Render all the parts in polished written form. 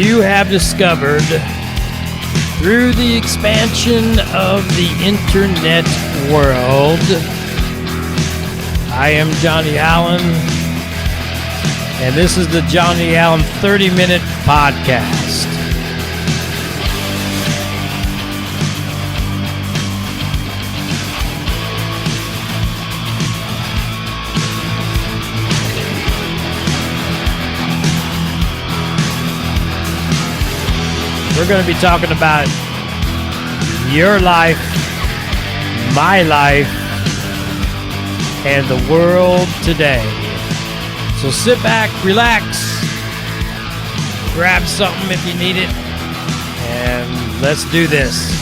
you have discovered through the expansion of the internet world. I am Johnny Allen, and this is the Johnny Allen 30-Minute Podcast. We're going to be talking about your life, my life, and the world today. So sit back, relax, grab something if you need it, and let's do this.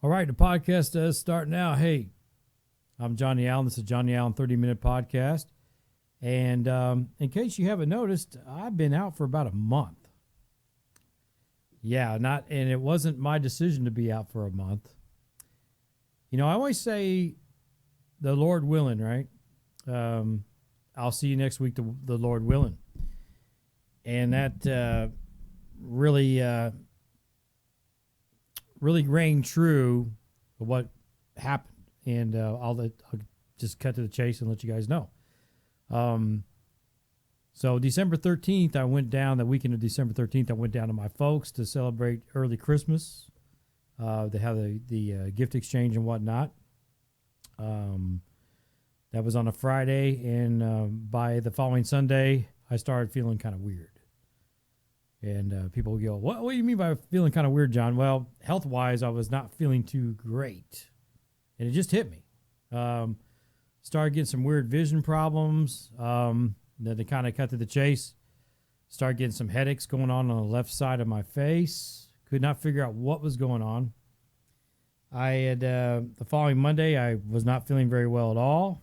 All right, the podcast does start now. Hey, I'm Johnny Allen. This is Johnny Allen 30-Minute Podcast. And in case you haven't noticed, I've been out for about a month. Yeah, and it wasn't my decision to be out for a month. You know, I always say the Lord willing, right? I'll see you next week, the Lord willing. And that really rang true of what happened. And I'll just cut to the chase and let you guys know. So December 13th, I went down, the weekend of December 13th, I went down to my folks to celebrate early Christmas. They have the gift exchange and whatnot. That was on a Friday, and by the following Sunday, I started feeling kind of weird. And people will go, what do you mean by feeling kind of weird, John? Well, health-wise, I was not feeling too great. And it just hit me. Started getting some weird vision problems. Then they kind of cut to the chase. Started getting some headaches going on the left side of my face. Could not figure out what was going on. I had, the following Monday, I was not feeling very well at all.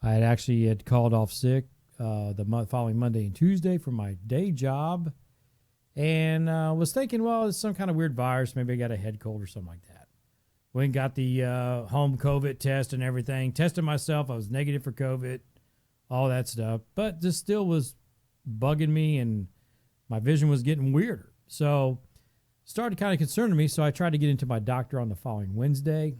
I had called off sick the following Monday and Tuesday for my day job, and was thinking, well, it's some kind of weird virus. Maybe I got a head cold or something like that. Went and got the home COVID test and everything. Tested myself. I was negative for COVID, all that stuff. But this still was bugging me, and my vision was getting weirder. So started kind of concerning me, so I tried to get into my doctor on the following Wednesday.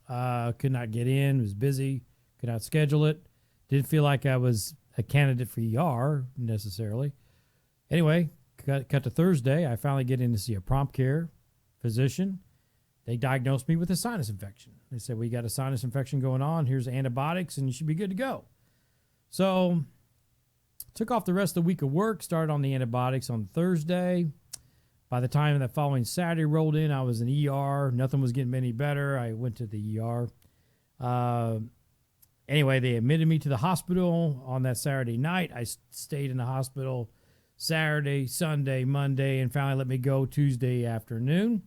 Could not get in. Was busy. Could not schedule it. Didn't feel like I was a candidate for ER necessarily. Anyway, cut to Thursday. I finally get in to see a prompt care physician. They diagnosed me with a sinus infection. They said, we got a sinus infection going on. Here's antibiotics, and you should be good to go. So took off the rest of the week of work, started on the antibiotics on Thursday. By the time that following Saturday rolled in, I was in ER. Nothing was getting any better. I went to the ER. Anyway, they admitted me to the hospital on that Saturday night. I stayed in the hospital Saturday, Sunday, Monday, and finally let me go Tuesday afternoon.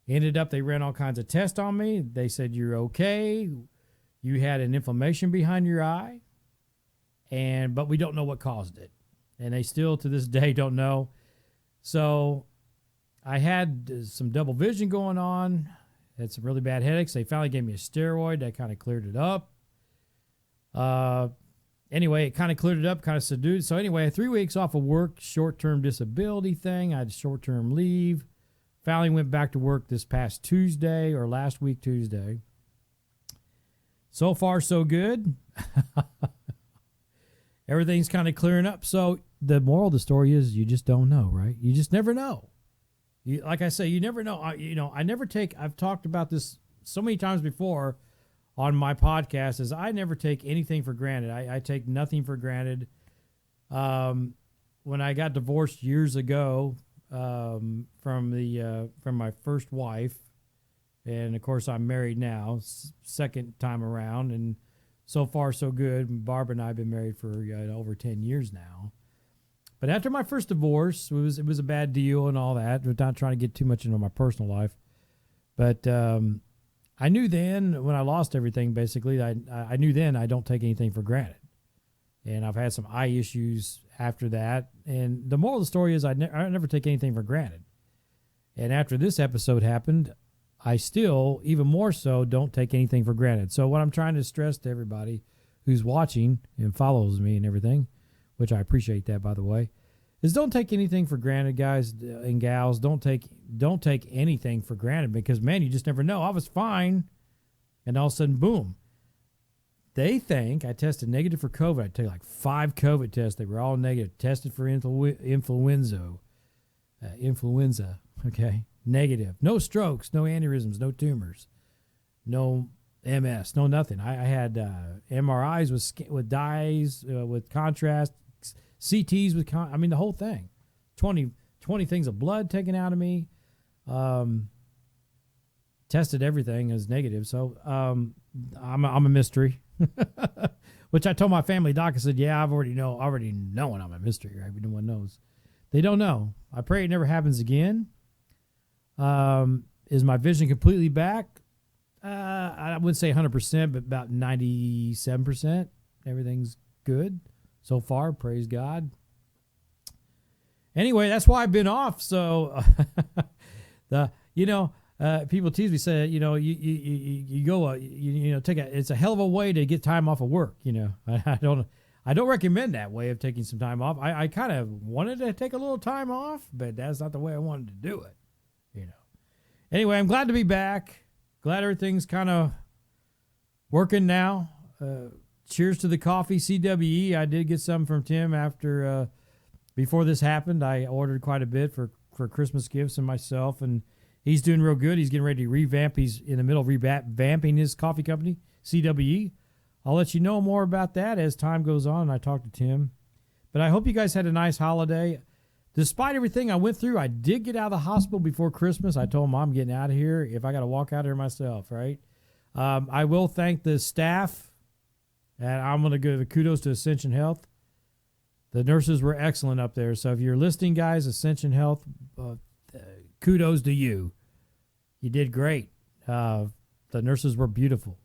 Ended up, they ran all kinds of tests on me. They said, you're okay. You had an inflammation behind your eye, but we don't know what caused it. And they still, to this day, don't know. So I had some double vision going on. Had some really bad headaches. They finally gave me a steroid. That kind of cleared it up. Anyway, it kind of cleared it up, kind of subdued. So anyway, 3 weeks off of work, short-term disability thing. I had short-term leave. Finally went back to work this past Tuesday, or last week Tuesday. So far, so good. Everything's kind of clearing up. So the moral of the story is you just don't know, right? You just never know. Like I say, you never know. I've talked about this so many times before on my podcast, is I never take anything for granted. I take nothing for granted. When I got divorced years ago from my first wife, and of course I'm married now, second time around, and so far so good. Barbara and I have been married for over 10 years now. But after my first divorce, it was a bad deal and all that. I'm not trying to get too much into my personal life, but I knew then when I lost everything, basically, I knew then I don't take anything for granted. And I've had some eye issues after that. And the moral of the story is I never take anything for granted. And after this episode happened, I still, even more so, don't take anything for granted. So what I'm trying to stress to everybody who's watching and follows me and everything, which I appreciate that, by the way, is don't take anything for granted, guys and gals. Don't take anything for granted because, man, you just never know. I was fine, and all of a sudden, boom. They think I tested negative for COVID. I took like 5 COVID tests. They were all negative. Tested for influenza, okay? Negative. No strokes, no aneurysms, no tumors, no MS, no nothing. I had MRIs with dyes, with contrast, CTs with the whole thing. 20 things of blood taken out of me. Tested everything as negative. So I'm a mystery. Which I told my family doc, I said, yeah, I already know I'm a mystery, right? No one knows. They don't know. I pray it never happens again. Is my vision completely back? I wouldn't say 100%, but about 97%. Everything's good so far. Praise God. Anyway, that's why I've been off. So, people tease me, say, you go, it's a hell of a way to get time off of work. I don't recommend that way of taking some time off. I kind of wanted to take a little time off, but that's not the way I wanted to do it. Anyway, I'm glad to be back. Glad everything's kind of working now. Cheers to the coffee, CWE. I did get some from Tim before this happened. I ordered quite a bit for Christmas gifts and myself, and he's doing real good. He's getting ready to revamp. He's in the middle of revamping his coffee company, CWE. I'll let you know more about that as time goes on and I talk to Tim. But I hope you guys had a nice holiday. Despite everything I went through, I did get out of the hospital before Christmas. I told Mom I'm getting out of here if I got to walk out of here myself, right? I will thank the staff, and I'm going to give kudos to Ascension Health. The nurses were excellent up there. So if you're listening, guys, Ascension Health, kudos to you. You did great. The nurses were beautiful.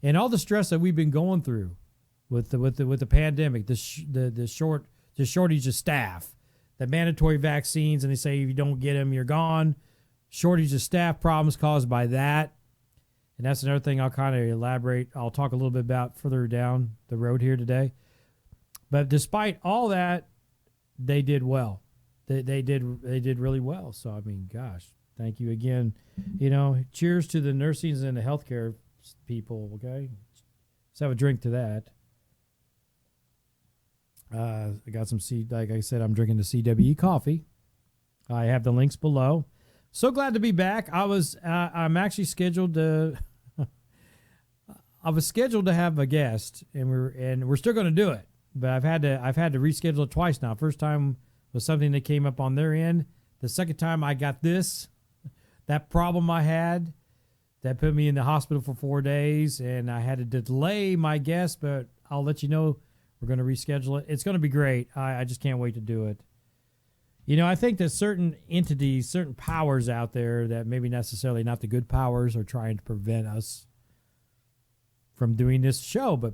And all the stress that we've been going through with the pandemic, the shortage of staff, the mandatory vaccines, and they say if you don't get them, you're gone. Shortage of staff problems caused by that. And that's another thing I'll kind of elaborate. I'll talk a little bit about further down the road here today. But despite all that, they did well. They did really well. So, gosh, thank you again. Cheers to the nursing and the healthcare people, okay? Let's have a drink to that. I got some like I said, I'm drinking the CWE coffee. I have the links below. So glad to be back. I'm actually scheduled to I was scheduled to have a guest, and we're still going to do it. But I've had to reschedule it twice now. First time was something that came up on their end. The second time I got that problem I had that put me in the hospital for 4 days, and I had to delay my guest, but I'll let you know. We're going to reschedule it. It's going to be great. I just can't wait to do it. I think that certain entities, certain powers out there that maybe necessarily not the good powers are trying to prevent us from doing this show, but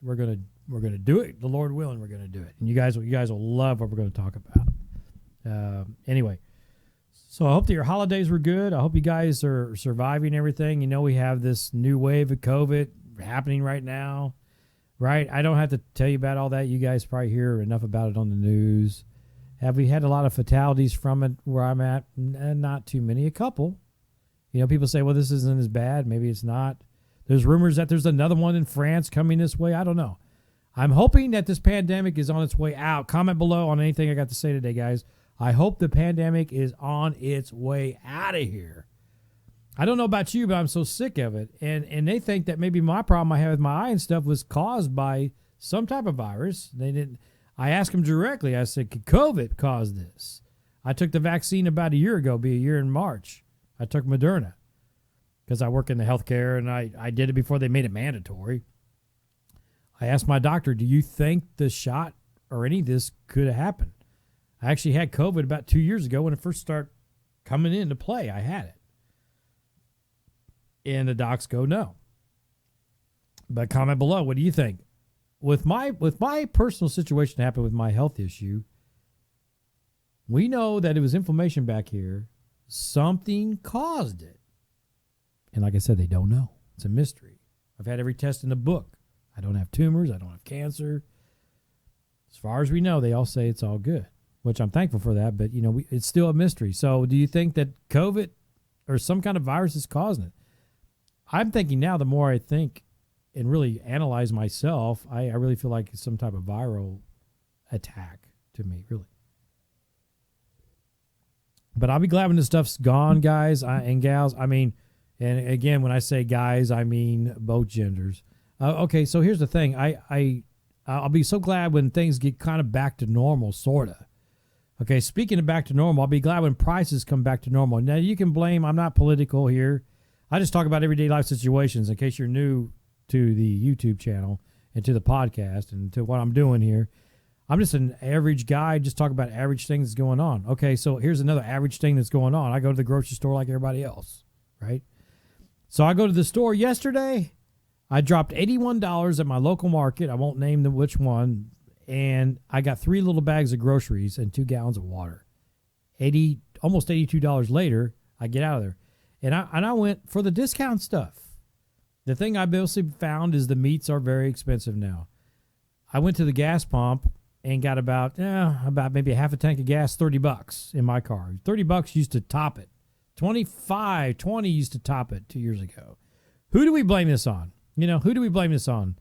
we're going to do it. The Lord willing, we're going to do it. And you guys will love what we're going to talk about. Anyway, so I hope that your holidays were good. I hope you guys are surviving everything. We have this new wave of COVID happening right now. Right? I don't have to tell you about all that. You guys probably hear enough about it on the news. Have we had a lot of fatalities from it where I'm at? Not too many. A couple. People say, well, this isn't as bad. Maybe it's not. There's rumors that there's another one in France coming this way. I don't know. I'm hoping that this pandemic is on its way out. Comment below on anything I got to say today, guys. I hope the pandemic is on its way out of here. I don't know about you, but I'm so sick of it. And they think that maybe my problem I have with my eye and stuff was caused by some type of virus. I asked them directly. I said, could COVID cause this? I took the vaccine about a year ago, be a year in March. I took Moderna because I work in the healthcare, and I did it before they made it mandatory. I asked my doctor, do you think the shot or any of this could have happened? I actually had COVID about 2 years ago when it first started coming into play. I had it. And the docs go, no. But comment below, what do you think? With my personal situation that happened with my health issue, we know that it was inflammation back here. Something caused it. And like I said, they don't know. It's a mystery. I've had every test in the book. I don't have tumors. I don't have cancer. As far as we know, they all say it's all good, which I'm thankful for that. But, it's still a mystery. So do you think that COVID or some kind of virus is causing it? I'm thinking now, the more I think and really analyze myself, I really feel like it's some type of viral attack to me, really. But I'll be glad when this stuff's gone, guys and gals. I mean, and again, when I say guys, I mean both genders. Okay, so here's the thing. I'll be so glad when things get kind of back to normal, sort of. Okay, speaking of back to normal, I'll be glad when prices come back to normal. Now, you can blame, I'm not political here. I just talk about everyday life situations in case you're new to the YouTube channel and to the podcast and to what I'm doing here. I'm just an average guy, just talk about average things that's going on. Okay, so here's another average thing that's going on. I go to the grocery store like everybody else, right? So I go to the store yesterday. I dropped $81 at my local market. I won't name which one. And I got 3 little bags of groceries and 2 gallons of water. Almost $82 later, I get out of there. And I went for the discount stuff. The thing I basically found is the meats are very expensive now. I went to the gas pump and got about maybe half a tank of gas, $30 in my car. $30 used to top it. $20 used to top it 2 years ago. Who do we blame this on? Who do we blame this on?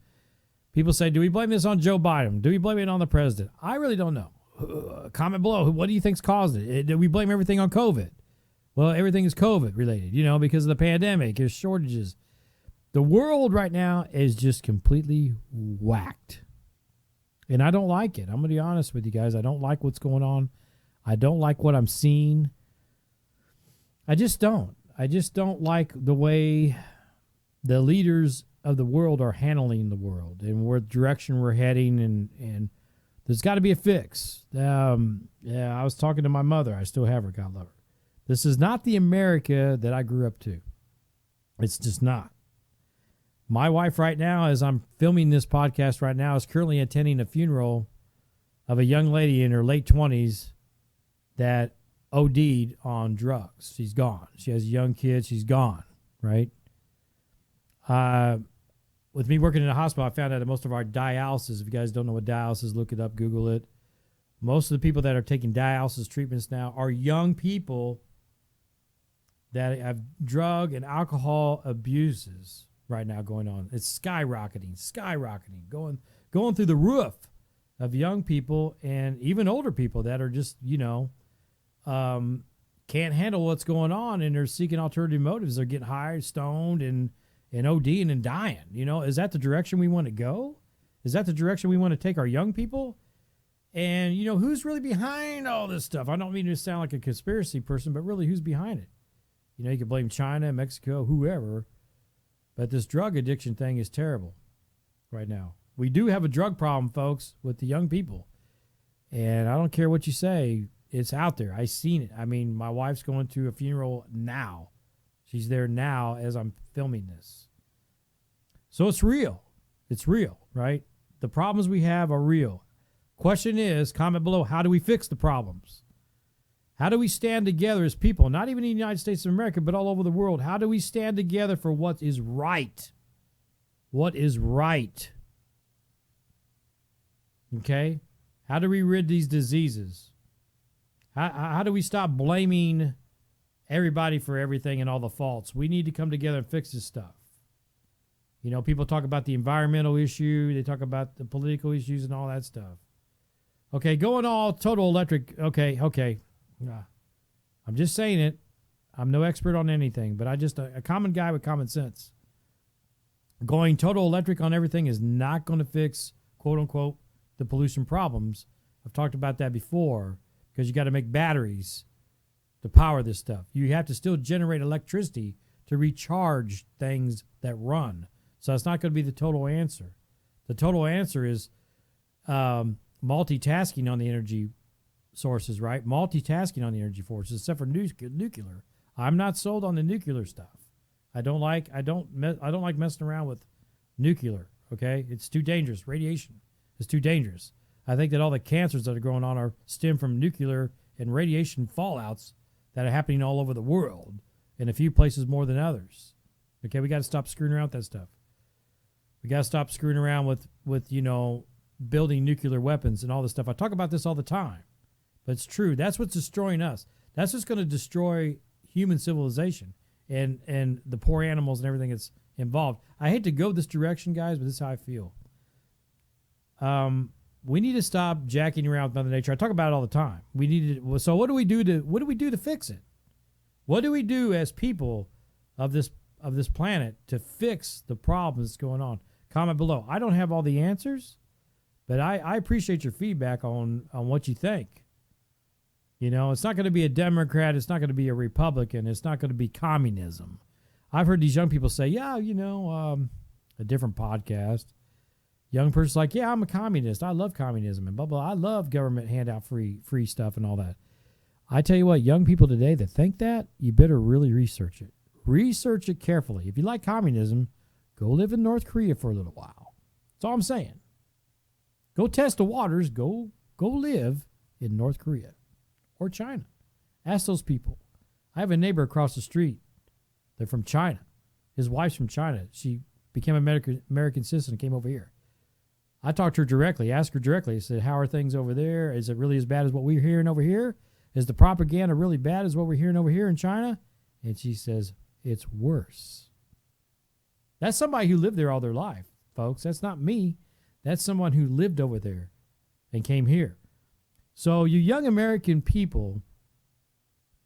People say, do we blame this on Joe Biden? Do we blame it on the president? I really don't know. Comment below. What do you think's caused it? Do we blame everything on COVID? Well, everything is COVID related, because of the pandemic. There's shortages. The world right now is just completely whacked. And I don't like it. I'm going to be honest with you guys. I don't like what's going on. I don't like what I'm seeing. I just don't. I just don't like the way the leaders of the world are handling the world and what direction we're heading. And there's got to be a fix. I was talking to my mother. I still have her. God love her. This is not the America that I grew up to. It's just not. My wife right now, as I'm filming this podcast right now, is currently attending a funeral of a young lady in her late 20s that OD'd on drugs. She's gone. She has a young kid. She's gone, right? With me working in a hospital, I found out that most of our dialysis, if you guys don't know what dialysis is, look it up, Google it. Most of the people that are taking dialysis treatments now are young people that have drug and alcohol abuses right now going on. It's skyrocketing, going through the roof of young people and even older people that are just, can't handle what's going on and they're seeking alternative motives. They're getting high, stoned, and ODing and dying. Is that the direction we want to go? Is that the direction we want to take our young people? And, who's really behind all this stuff? I don't mean to sound like a conspiracy person, but really who's behind it? You can blame China, Mexico, whoever. But this drug addiction thing is terrible right now. We do have a drug problem, folks, with the young people. And I don't care what you say. It's out there. I've seen it. I mean, my wife's going to a funeral now. She's there now as I'm filming this. So it's real. It's real, right? The problems we have are real. Question is, comment below, how do we fix the problems? How do we stand together as people, not even in the United States of America, but all over the world? How do we stand together for what is right? What is right? Okay? How do we rid these diseases? How do we stop blaming everybody for everything and all the faults? We need to come together and fix this stuff. People talk about the environmental issue. They talk about the political issues and all that stuff. Okay, going all total electric. Okay. I'm just saying it. I'm no expert on anything, but I just a common guy with common sense. Going total electric on everything is not going to fix, quote unquote, the pollution problems. I've talked about that before because you got to make batteries to power this stuff. You have to still generate electricity to recharge things that run. So it's not going to be the total answer. The total answer is multitasking on the energy sources, right? Multitasking on the energy sources, except for nuclear. I'm not sold on the nuclear stuff. I don't like messing around with nuclear. Okay, it's too dangerous. Radiation is too dangerous. I think that all the cancers that are going on are stem from nuclear and radiation fallouts that are happening all over the world, in a few places more than others. Okay, we got to stop screwing around with that stuff. We got to stop screwing around with building nuclear weapons and all this stuff. I talk about this all the time, but it's true. That's what's destroying us. That's what's going to destroy human civilization and the poor animals and everything that's involved. I hate to go this direction, guys, but this is how I feel. We need to stop jacking around with Mother Nature. I talk about it all the time. We need to. So what do we do to fix it? What do we do as people of this planet to fix the problems that's going on? Comment below. I don't have all the answers, but I appreciate your feedback on what you think. It's not going to be a Democrat. It's not going to be a Republican. It's not going to be communism. I've heard these young people say, yeah, a different podcast. Young person's like, yeah, I'm a communist. I love communism and blah, blah. I love government handout free stuff and all that. I tell you what, young people today that think that, you better really research it. Research it carefully. If you like communism, go live in North Korea for a little while. That's all I'm saying. Go test the waters. Go live in North Korea or China. Ask those people. I have a neighbor across the street. They're from China. His wife's from China. She became an American citizen and came over here. I talked to her directly, asked her directly. I said, how are things over there? Is it really as bad as what we're hearing over here? Is the propaganda really bad as what we're hearing over here in China? And she says, it's worse. That's somebody who lived there all their life, folks. That's not me. That's someone who lived over there and came here. So you young American people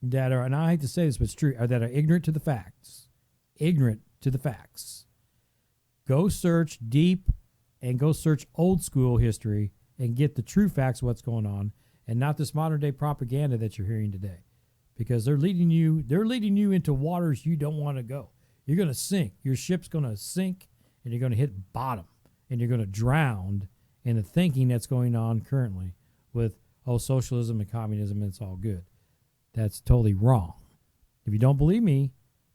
that are, and I hate to say this, but it's true, that are ignorant to the facts. Ignorant to the facts. Go search deep and go search old school history and get the true facts of what's going on and not this modern day propaganda that you're hearing today. Because they're leading you into waters you don't want to go. You're going to sink. Your ship's going to sink and you're going to hit bottom and you're going to drown in the thinking that's going on currently with, socialism and communism and it's all good. That's totally wrong. If you don't believe me,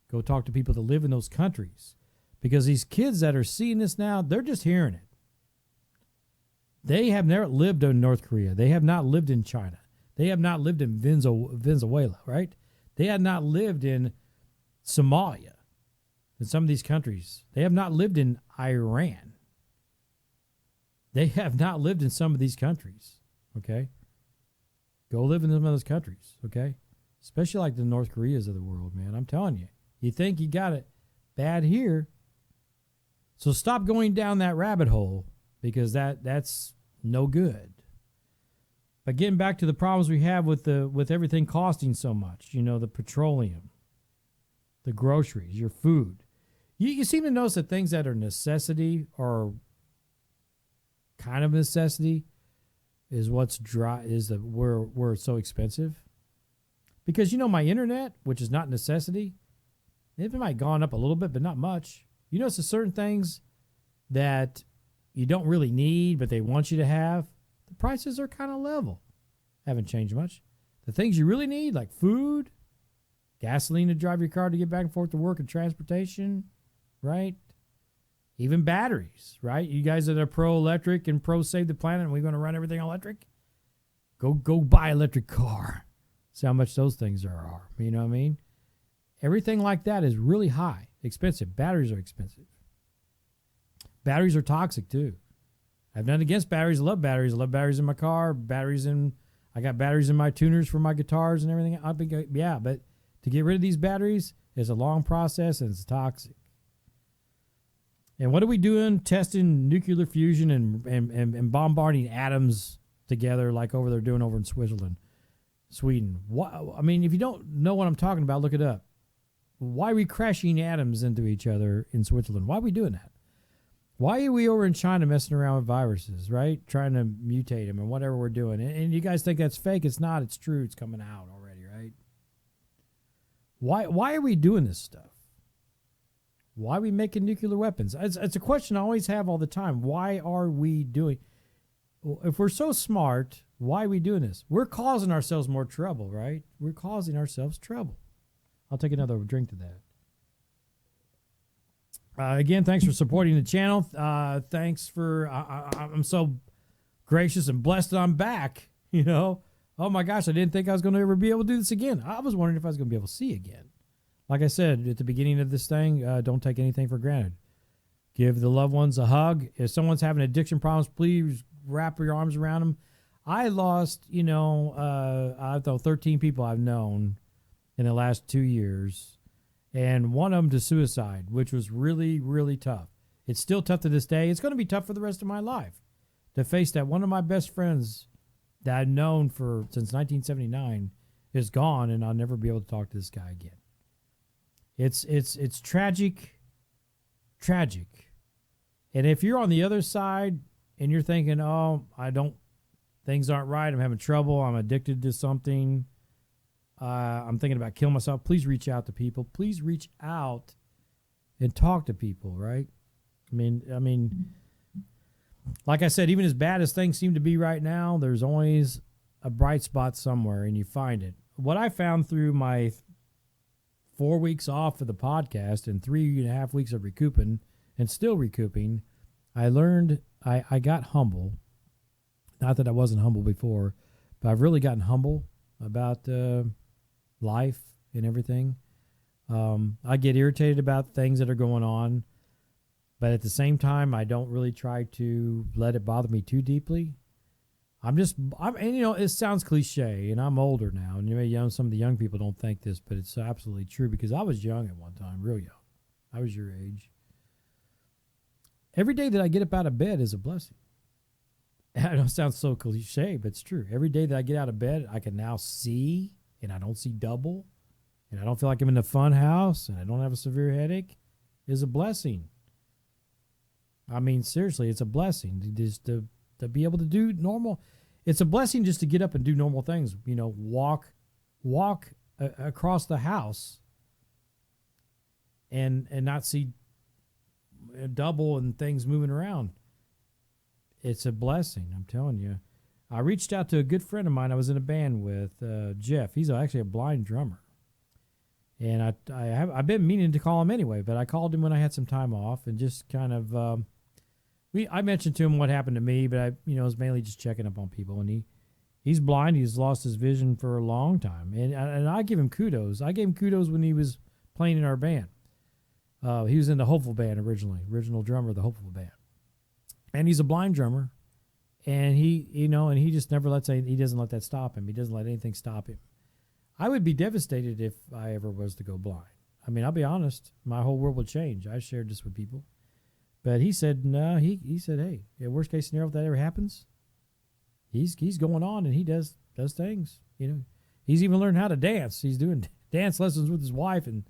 go talk to people that live in those countries. Because these kids that are seeing this now, they're just hearing it. They have never lived in North Korea. They have not lived in China. They have not lived in Venezuela, right? They have not lived in Somalia, in some of these countries. They have not lived in Iran. They have not lived in some of these countries, okay? Go live in some of those countries, okay? Especially like the North Koreas of the world, man. I'm telling you. You think you got it bad here. So stop going down that rabbit hole because that's no good. But getting back to the problems we have with everything costing so much, the petroleum, the groceries, your food. You seem to notice that things that are necessity or kind of necessity is what's dry, is that we're so expensive. Because my internet, which is not necessity, it might have gone up a little bit, but not much. You notice there's certain things that you don't really need, but they want you to have. The prices are kind of level. Haven't changed much. The things you really need, like food, gasoline to drive your car to get back and forth to work and transportation, right? Even batteries, right? You guys that are pro-electric and pro-save the planet and we're going to run everything electric, go buy an electric car. See how much those things are. You know what I mean? Everything like that is really high, expensive. Batteries are expensive. Batteries are toxic too. I have nothing against batteries. I love batteries. I love batteries in my car. I got batteries in my tuners for my guitars and everything. But to get rid of these batteries is a long process and it's toxic. And what are we doing? Testing nuclear fusion and bombarding atoms together like they're doing over in Sweden. If you don't know what I'm talking about, look it up. Why are we crashing atoms into each other in Switzerland? Why are we doing that? Why are we over in China messing around with viruses, right? Trying to mutate them and whatever we're doing. And you guys think that's fake. It's not. It's true. It's coming out already, right? Why are we doing this stuff? Why are we making nuclear weapons? It's a question I always have all the time. Why are we doing? Well, if we're so smart, why are we doing this? We're causing ourselves more trouble, right? We're causing ourselves trouble. I'll take another drink to that. Again, thanks for supporting the channel. Thanks for, I'm so gracious and blessed that I'm back, you know. Oh my gosh, I didn't think I was going to ever be able to do this again. I was wondering if I was going to be able to see again. Like I said at the beginning of this thing, don't take anything for granted. Give the loved ones a hug. If someone's having addiction problems, please wrap your arms around them. I lost, I know 13 people I've known in the last 2 years, and one of them to suicide, which was really, really tough. It's still tough to this day. It's going to be tough for the rest of my life to face that. One of my best friends that I've known since 1979 is gone, and I'll never be able to talk to this guy again. It's tragic. And if you're on the other side and you're thinking, things aren't right, I'm having trouble, I'm addicted to something, I'm thinking about killing myself, please reach out to people. Please reach out and talk to people, right? I mean, like I said, even as bad as things seem to be right now, there's always a bright spot somewhere, and you find it. What I found through my 4 weeks off of the podcast and 3.5 weeks of recouping and still recouping, I learned I got humble. Not that I wasn't humble before, but I've really gotten humble about life and everything. I get irritated about things that are going on, but at the same time, I don't really try to let it bother me too deeply. It sounds cliche, and I'm older now, and some of the young people don't think this, but it's absolutely true, because I was young at one time, real young. I was your age. Every day that I get up out of bed is a blessing. I know it sounds so cliche, but it's true. Every day that I get out of bed, I can now see, and I don't see double, and I don't feel like I'm in a fun house, and I don't have a severe headache, is a blessing. I mean, seriously, it's a blessing just to be able to do normal. It's a blessing just to get up and do normal things. Walk across the house and not see double and things moving around. It's a blessing, I'm telling you. I reached out to a good friend of mine I was in a band with, Jeff. He's actually a blind drummer. And I've been meaning to call him anyway, but I called him when I had some time off and just kind of, I mentioned to him what happened to me, but I was mainly just checking up on people. And he's blind. He's lost his vision for a long time. And I give him kudos. I gave him kudos when he was playing in our band. He was in the Hopeful Band originally, original drummer of the Hopeful Band. And he's a blind drummer, and he just never he doesn't let that stop him. He doesn't let anything stop him. I would be devastated if I ever was to go blind. I mean, I'll be honest, my whole world would change. I shared this with people. But he said, no, he said, hey, worst case scenario, if that ever happens, he's going on and he does things. He's even learned how to dance. He's doing dance lessons with his wife, and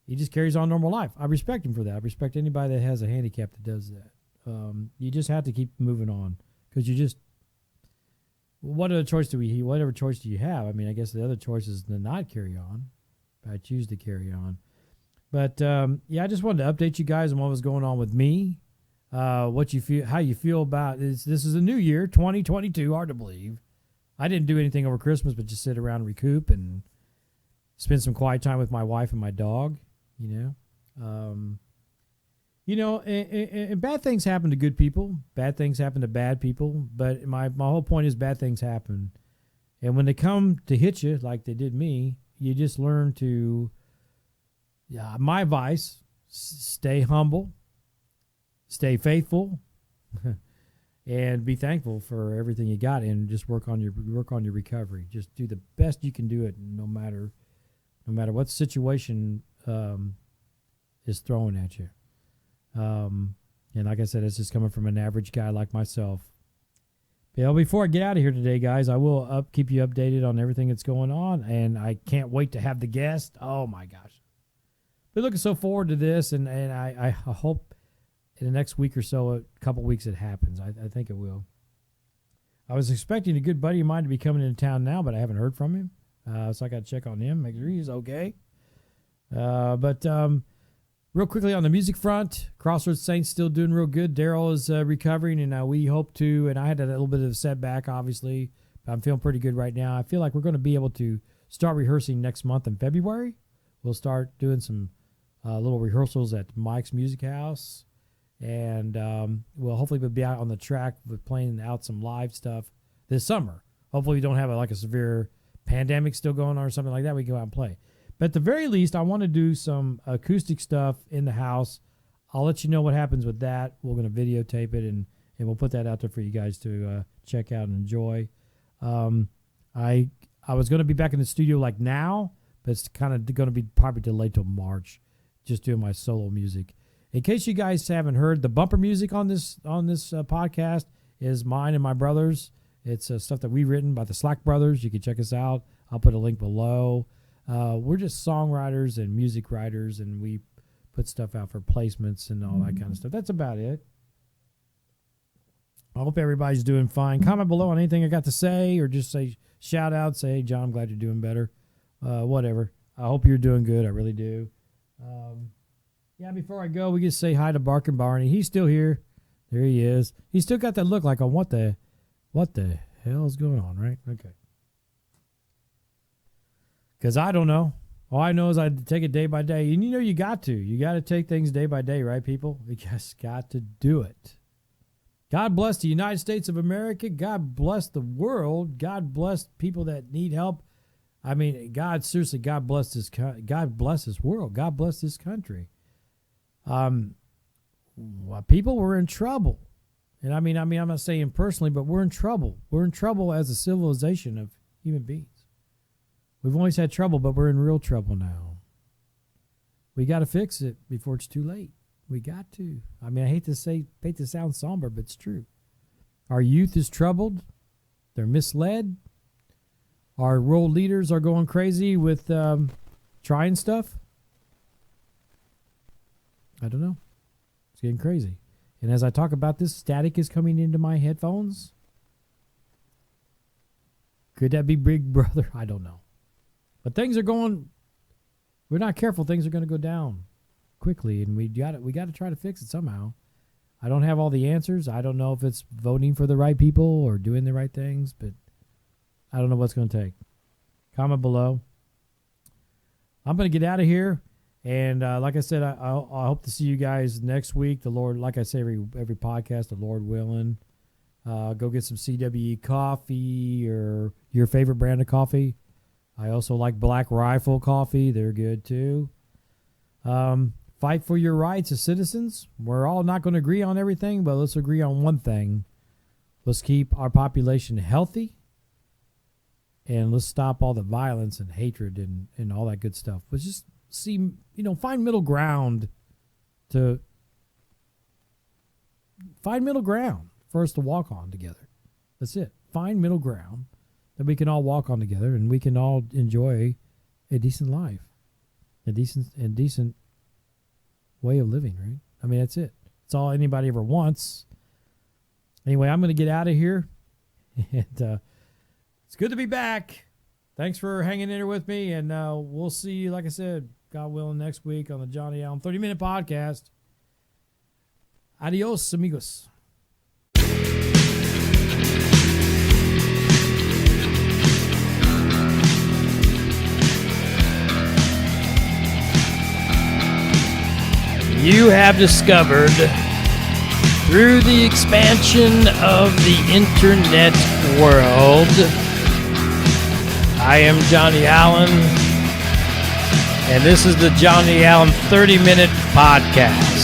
he just carries on normal life. I respect him for that. I respect anybody that has a handicap that does that. You just have to keep moving on, because whatever choice do you have? I mean, I guess the other choice is to not carry on, but I choose to carry on. But I just wanted to update you guys on what was going on with me, what you feel, how you feel about this. This is a new year, 2022. Hard to believe. I didn't do anything over Christmas, but just sit around and recoup and spend some quiet time with my wife and my dog. And bad things happen to good people. Bad things happen to bad people. But my whole point is bad things happen. And when they come to hit you like they did me, you just learn to, my advice, stay humble, stay faithful, and be thankful for everything you got, and just work on your recovery. Just do the best you can do it, no matter what situation is thrown at you. And like I said, it's just coming from an average guy like myself. Before I get out of here today, guys, I will keep you updated on everything that's going on, and I can't wait to have the guest. Oh my gosh, been looking so forward to this, and I hope in the next week or so, a couple weeks, it happens. I think it will. I was expecting a good buddy of mine to be coming into town now, but I haven't heard from him, so I got to check on him, make sure he's okay. But real quickly on the music front, Crossroads Saints still doing real good. Daryl is recovering, and we hope to, and I had a little bit of a setback, obviously, but I'm feeling pretty good right now. I feel like we're going to be able to start rehearsing next month in February. We'll start doing some little rehearsals at Mike's Music House. And we'll hopefully be out on the track with playing out some live stuff this summer. Hopefully we don't have a severe pandemic still going on or something like that. We can go out and play. But at the very least, I want to do some acoustic stuff in the house. I'll let you know what happens with that. We're going to videotape it, and we'll put that out there for you guys to check out and enjoy. I was going to be back in the studio like now, but it's kind of going to be probably delayed till March, just doing my solo music. In case you guys haven't heard, the bumper music on this podcast is mine and my brother's. It's stuff that we've written by the Slack Brothers. You can check us out. I'll put a link below. We're just songwriters and music writers, and we put stuff out for placements and all that kind of stuff. That's about it. I hope everybody's doing fine. Comment below on anything I got to say, or just say shout out. Say, hey, John, I'm glad you're doing better. Whatever. I hope you're doing good. I really do. Yeah, before I go, we just say hi to Barkin' Barney. He's still here. There he is. He's still got that look like, on what the hell is going on, right? Okay. Because I don't know. All I know is I take it day by day. And you got to. You got to take things day by day, right, people? You just got to do it. God bless the United States of America. God bless the world. God bless people that need help. I mean, God bless this. God bless this world. God bless this country. People were in trouble. And I mean, I'm not saying personally, but we're in trouble. We're in trouble as a civilization of human beings. We've always had trouble, but we're in real trouble now. We got to fix it before it's too late. We got to. I mean, I hate to sound somber, but it's true. Our youth is troubled. They're misled. Our world leaders are going crazy with trying stuff. I don't know. It's getting crazy. And as I talk about this, static is coming into my headphones. Could that be Big Brother? I don't know. But things are going, we're not careful, things are going to go down quickly, and we got to try to fix it somehow. I don't have all the answers. I don't know if it's voting for the right people or doing the right things, but I don't know what's going to take. Comment below. I'm going to get out of here. And like I said, I hope to see you guys next week. The Lord, like I say every podcast, the Lord willing. Go get some CWE coffee or your favorite brand of coffee. I also like Black Rifle coffee. They're good too. Fight for your rights as citizens. We're all not going to agree on everything, but let's agree on one thing. Let's keep our population healthy. And let's stop all the violence and hatred and all that good stuff. Let's just find middle ground for us to walk on together. That's it. Find middle ground that we can all walk on together, and we can all enjoy a decent life, a decent way of living, right? I mean, that's it. It's all anybody ever wants. Anyway, I'm going to get out of here, and it's good to be back. Thanks for hanging in there with me, and we'll see you, like I said, God willing, next week on the Johnny Allen 30-minute podcast. Adios, amigos. You have discovered, through the expansion of the internet world, I am Johnny Allen, and this is the Johnny Allen 30-minute podcast.